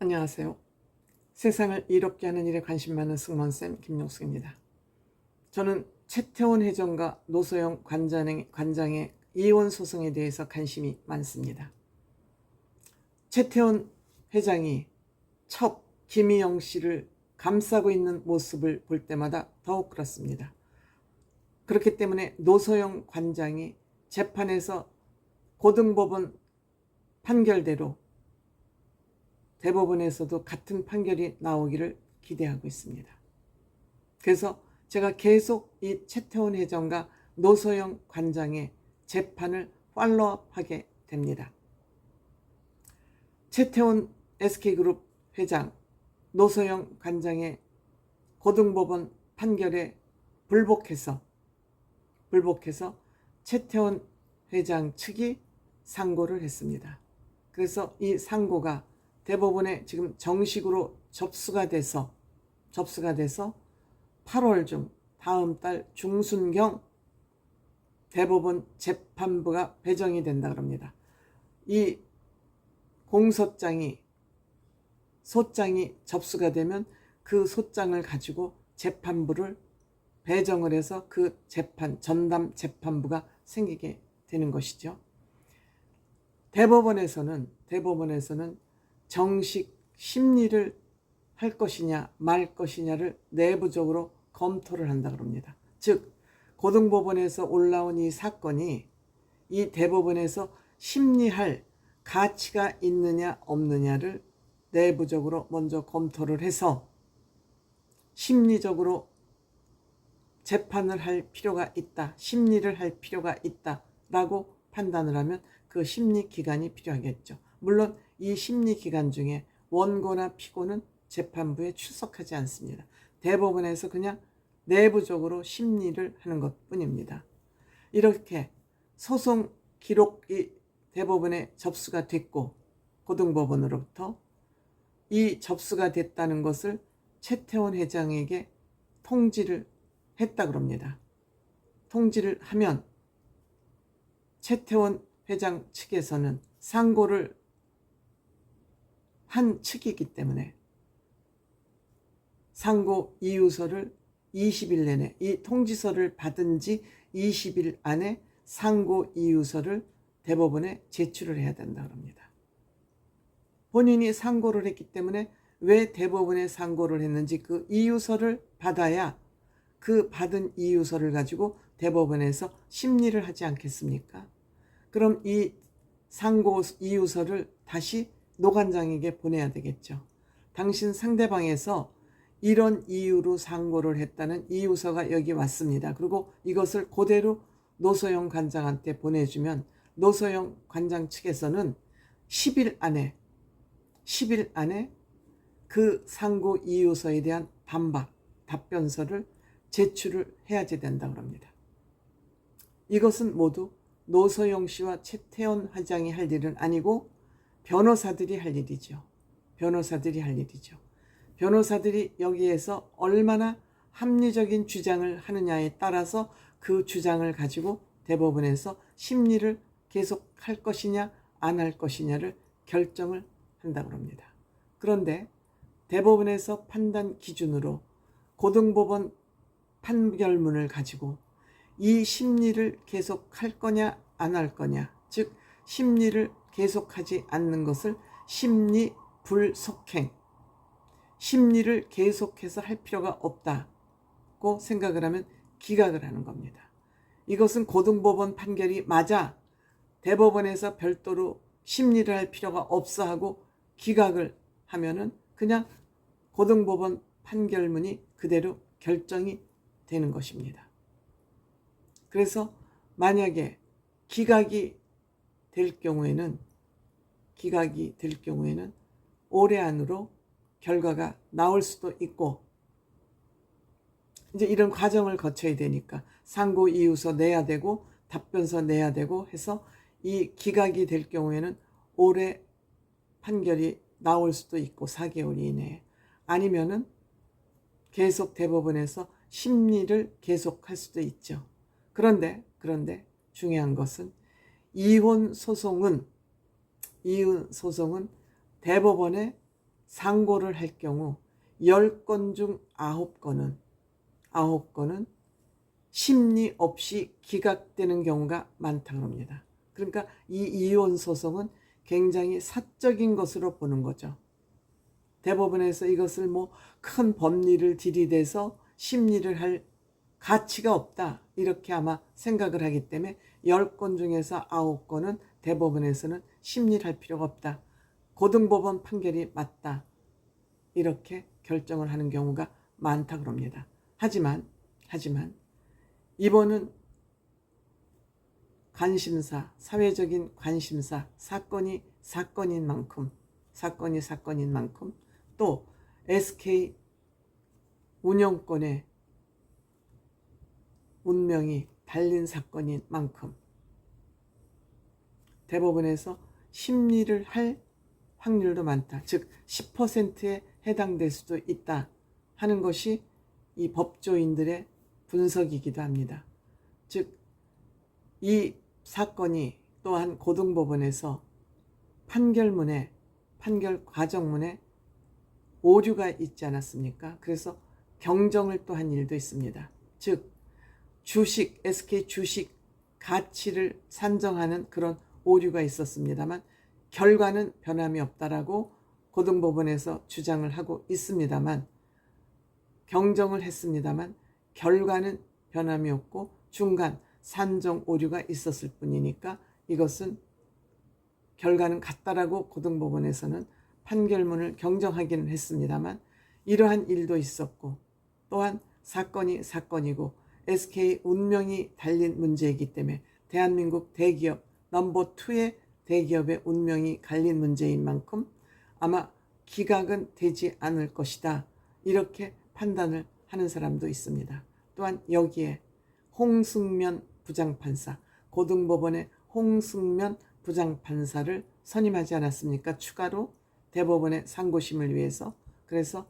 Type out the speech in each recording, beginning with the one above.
안녕하세요. 세상을 이롭게 하는 일에 관심 많은 승무원쌤 김용숙입니다. 저는 최태원 회장과 노소영 관장의 이혼 소송에 대해서 관심이 많습니다. 최태원 회장이 첩 김희영 씨를 감싸고 있는 모습을 볼 때마다 더욱 그렇습니다. 그렇기 때문에 노소영 관장이 재판에서 고등법원 판결대로 대법원에서도 같은 판결이 나오기를 기대하고 있습니다. 그래서 제가 계속 이 최태원 회장과 노소영 관장의 재판을 팔로우업하게 됩니다. 최태원 SK그룹 회장, 노소영 관장의 고등법원 판결에 불복해서 최태원 회장 측이 상고를 했습니다. 그래서 이 상고가 대법원에 지금 정식으로 접수가 돼서 8월 중 다음 달 중순경 대법원 재판부가 배정이 된다 그럽니다. 이 공소장이 소장이 접수가 되면 그 소장을 가지고 재판부를 배정을 해서 그 전담 재판부가 생기게 되는 것이죠. 대법원에서는 정식 심리를 할 것이냐 말 것이냐를 내부적으로 검토를 한다 그럽니다. 즉 고등법원에서 올라온 이 사건이 이 대법원에서 심리할 가치가 있느냐 없느냐를 내부적으로 먼저 검토를 해서 심리적으로 재판을 할 필요가 있다, 심리를 할 필요가 있다라고 판단을 하면 그 심리 기간이 필요하겠죠. 물론 이 심리 기간 중에 원고나 피고는 재판부에 출석하지 않습니다. 대법원에서 그냥 내부적으로 심리를 하는 것뿐입니다. 이렇게 소송 기록이 대법원에 접수가 됐고 고등법원으로부터 이 접수가 됐다는 것을 최태원 회장에게 통지를 했다 그럽니다. 통지를 하면 최태원 회장 측에서는 상고를 한 측이기 때문에 상고 이유서를 20일 내내, 이 통지서를 받은 지 20일 안에 상고 이유서를 대법원에 제출을 해야 된다 그럽니다. 본인이 상고를 했기 때문에 왜 대법원에 상고를 했는지 그 이유서를 받아야 그 받은 이유서를 가지고 대법원에서 심리를 하지 않겠습니까? 그럼 이 상고 이유서를 다시 노관장에게 보내야 되겠죠. 당신 상대방에서 이런 이유로 상고를 했다는 이유서가 여기 왔습니다. 그리고 이것을 그대로 노소영 관장한테 보내주면 노소영 관장 측에서는 10일 안에 그 상고 이유서에 대한 답변서를 제출을 해야지 된다고 합니다. 이것은 모두 노소영 씨와 최태원 회장이 할 일은 아니고 변호사들이 할 일이죠. 변호사들이 여기에서 얼마나 합리적인 주장을 하느냐에 따라서 그 주장을 가지고 대법원에서 심리를 계속할 것이냐 안 할 것이냐를 결정을 한다고 합니다. 그런데 대법원에서 판단 기준으로 고등법원 판결문을 가지고 이 심리를 계속할 거냐 안 할 거냐, 즉 심리를 계속하지 않는 것을 심리 불속행, 심리를 계속해서 할 필요가 없다고 생각을 하면 기각을 하는 겁니다. 이것은 고등법원 판결이 맞아 대법원에서 별도로 심리를 할 필요가 없어 하고 기각을 하면은 그냥 고등법원 판결문이 그대로 결정이 되는 것입니다. 그래서 만약에 기각이 될 경우에는 올해 안으로 결과가 나올 수도 있고, 이제 이런 과정을 거쳐야 되니까 상고 이유서 내야 되고 답변서 내야 되고 해서 이 기각이 될 경우에는 올해 판결이 나올 수도 있고 4개월 이내에, 아니면은 계속 대법원에서 심리를 계속할 수도 있죠. 그런데 중요한 것은 이혼 소송은 대법원에 상고를 할 경우 10건 중 9건은 심리 없이 기각되는 경우가 많다고 합니다. 그러니까 이 이혼 소송은 굉장히 사적인 것으로 보는 거죠. 대법원에서 이것을 뭐 큰 법리를 들이대서 심리를 할 가치가 없다 이렇게 아마 생각을 하기 때문에 10건 중에서 9건은 대법원에서는 심리를 할 필요가 없다. 고등법원 판결이 맞다. 이렇게 결정을 하는 경우가 많다고 합니다. 하지만 이번은 관심사, 사회적인 관심사, 사건이 사건인 만큼 또 SK 운영권의 운명이 달린 사건인 만큼 대법원에서 심리를 할 확률도 많다. 즉 10%에 해당될 수도 있다 하는 것이 이 법조인들의 분석이기도 합니다. 즉 이 사건이 또한 고등법원에서 판결 과정문에 오류가 있지 않았습니까? 그래서 경정을 또 한 일도 있습니다. 즉 SK 주식 가치를 산정하는 그런 오류가 있었습니다만 결과는 변함이 없다라고 고등법원에서 주장을 하고 있습니다만 경정을 했습니다만 결과는 변함이 없고 중간 산정 오류가 있었을 뿐이니까 이것은 결과는 같다라고 고등법원에서는 판결문을 경정하기는 했습니다만 이러한 일도 있었고 또한 사건이 사건이고 SK 운명이 달린 문제이기 때문에 대한민국 대기업 넘버 2의 대기업의 운명이 갈린 문제인 만큼 아마 기각은 되지 않을 것이다 이렇게 판단을 하는 사람도 있습니다. 또한 여기에 홍승면 부장판사, 고등법원의 홍승면 부장판사를 선임하지 않았습니까? 추가로 대법원의 상고심을 위해서. 그래서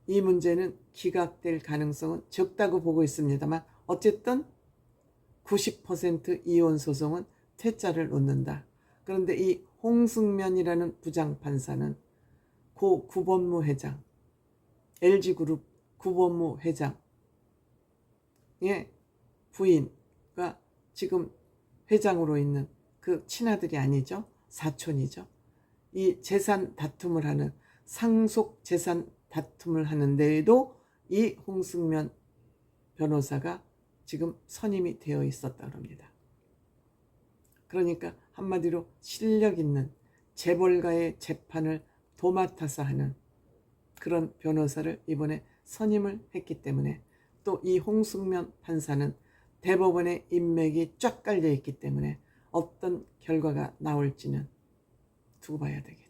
이 문제는 기각될 가능성은 적다고 보고 있습니다만 어쨌든 90% 이혼 소송은 퇴짜를 놓는다. 그런데 이 홍승면이라는 부장판사는 고 구본무 회장, LG그룹 구본무 회장의 부인과 지금 회장으로 있는 그 친아들이 아니죠. 사촌이죠. 이 재산 다툼을 하는 상속 재산 다툼을 하는 데에도 이 홍승면 변호사가 지금 선임이 되어 있었다고 합니다. 그러니까 한마디로 실력 있는 재벌가의 재판을 도맡아서 하는 그런 변호사를 이번에 선임을 했기 때문에 또 이 홍승면 판사는 대법원의 인맥이 쫙 깔려 있기 때문에 어떤 결과가 나올지는 두고 봐야 되겠죠.